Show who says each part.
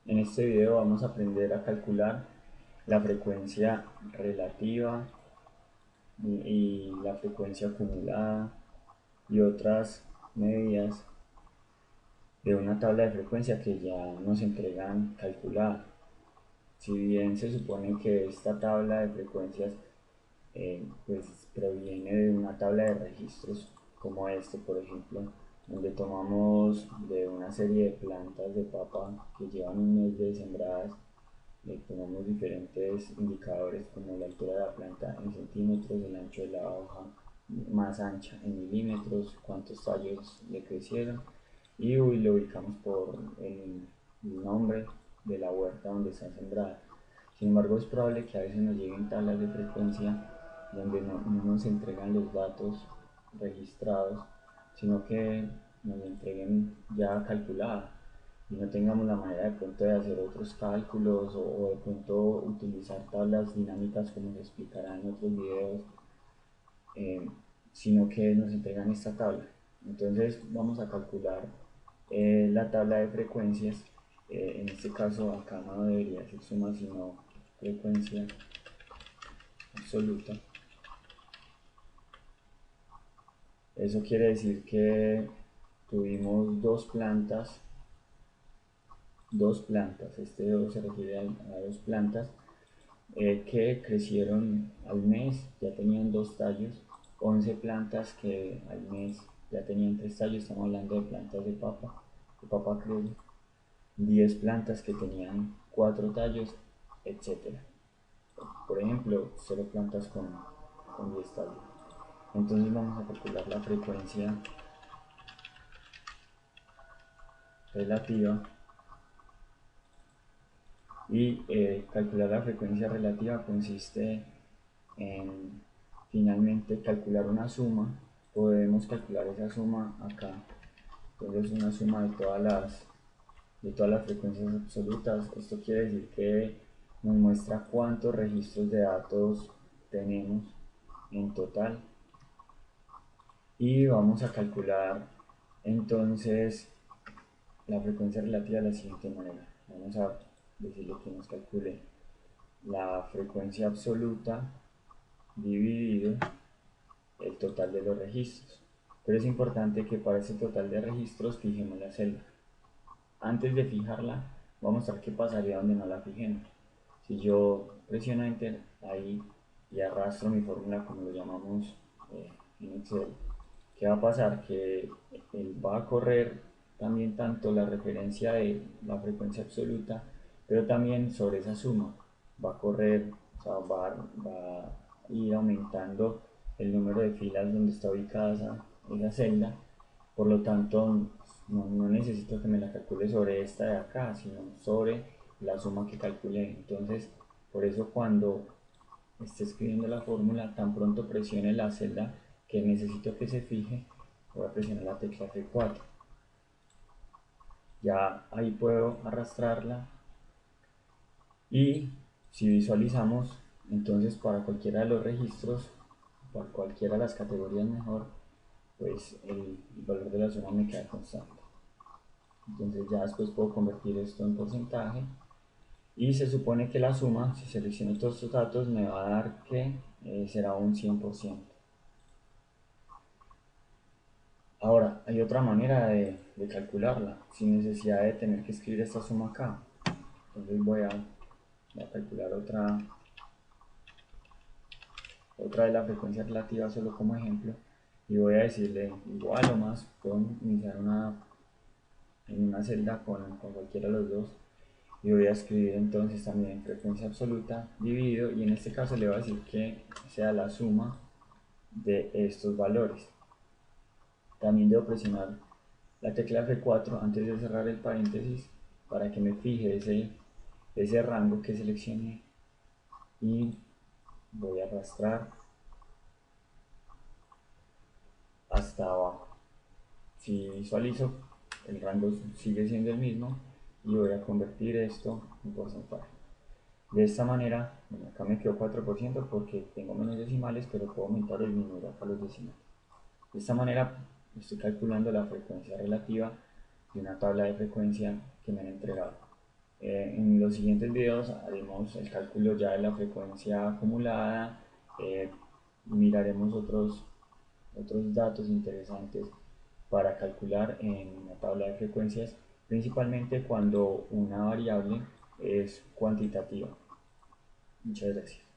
Speaker 1: En este video vamos a aprender a calcular la frecuencia relativa y la frecuencia acumulada y otras medidas de una tabla de frecuencia que ya nos entregan calculada. Si bien se supone que esta tabla de frecuencias pues proviene de una tabla de registros como este, por ejemplo, donde tomamos de una serie de plantas de papa que llevan un mes de sembradas. Le tomamos diferentes indicadores como la altura de la planta en centímetros, el ancho de la hoja más ancha en milímetros, cuántos tallos le crecieron y lo ubicamos por el nombre de la huerta donde está sembrada. Sin embargo, es probable que a veces nos lleguen tablas de frecuencia donde no nos entregan los datos registrados, sino que nos entreguen ya calculada y no tengamos la manera de pronto de hacer otros cálculos o de pronto utilizar tablas dinámicas como se explicará en otros videos, eh, sino que nos entregan esta tabla. Entonces vamos a calcular la tabla de frecuencias. En este caso acá no debería ser suma sino frecuencia absoluta. Eso quiere decir que tuvimos dos plantas, este 2 se refiere a dos plantas que crecieron al mes, ya tenían dos tallos, 11 plantas que al mes ya tenían tres tallos, estamos hablando de plantas de papa criolla, 10 plantas que tenían cuatro tallos, etcétera. Por ejemplo, 0 plantas con 10 tallos. Entonces vamos a calcular la frecuencia relativa y calcular la frecuencia relativa consiste en finalmente calcular una suma. Podemos calcular esa suma acá. Entonces una suma de todas las frecuencias absolutas. Esto quiere decir que nos muestra cuántos registros de datos tenemos en total. Y vamos a calcular entonces la frecuencia relativa de la siguiente manera. Vamos a decirle que nos calcule la frecuencia absoluta dividido el total de los registros. Pero es importante que para ese total de registros fijemos la celda. Antes de fijarla, vamos a ver qué pasaría donde no la fijemos. Si yo presiono Enter ahí y arrastro mi fórmula como lo llamamos en Excel, ¿qué va a pasar? Que él va a correr también tanto la referencia de la frecuencia absoluta, pero también sobre esa suma va a correr, o sea, va a ir aumentando el número de filas donde está ubicada esa celda. Por lo tanto, no necesito que me la calcule sobre esta de acá, sino sobre la suma que calculé. Entonces, por eso cuando esté escribiendo la fórmula, tan pronto presione la celda que necesito que se fije, voy a presionar la tecla F4. Ya ahí puedo arrastrarla y si visualizamos, entonces para cualquiera de los registros, para cualquiera de las categorías mejor, pues el valor de la suma me queda constante. Entonces ya después puedo convertir esto en porcentaje y se supone que la suma, si selecciono todos estos datos, me va a dar que será un 100%. Ahora, hay otra manera de calcularla, sin necesidad de tener que escribir esta suma acá. Entonces voy a calcular otra de la frecuencia relativa solo como ejemplo y voy a decirle igual o más, puedo iniciar en una celda con cualquiera de los dos y voy a escribir entonces también frecuencia absoluta dividido y en este caso le voy a decir que sea la suma de estos valores. También debo presionar la tecla F4 antes de cerrar el paréntesis para que me fije ese rango que seleccioné y voy a arrastrar hasta abajo. Si visualizo, el rango sigue siendo el mismo y voy a convertir esto en porcentaje. De esta manera, bueno, acá me quedó 4% porque tengo menos decimales, pero puedo aumentar o disminuir acá los decimales. De esta manera estoy calculando la frecuencia relativa de una tabla de frecuencia que me han entregado. En los siguientes videos haremos el cálculo ya de la frecuencia acumulada, miraremos otros datos interesantes para calcular en una tabla de frecuencias, principalmente cuando una variable es cuantitativa. Muchas gracias.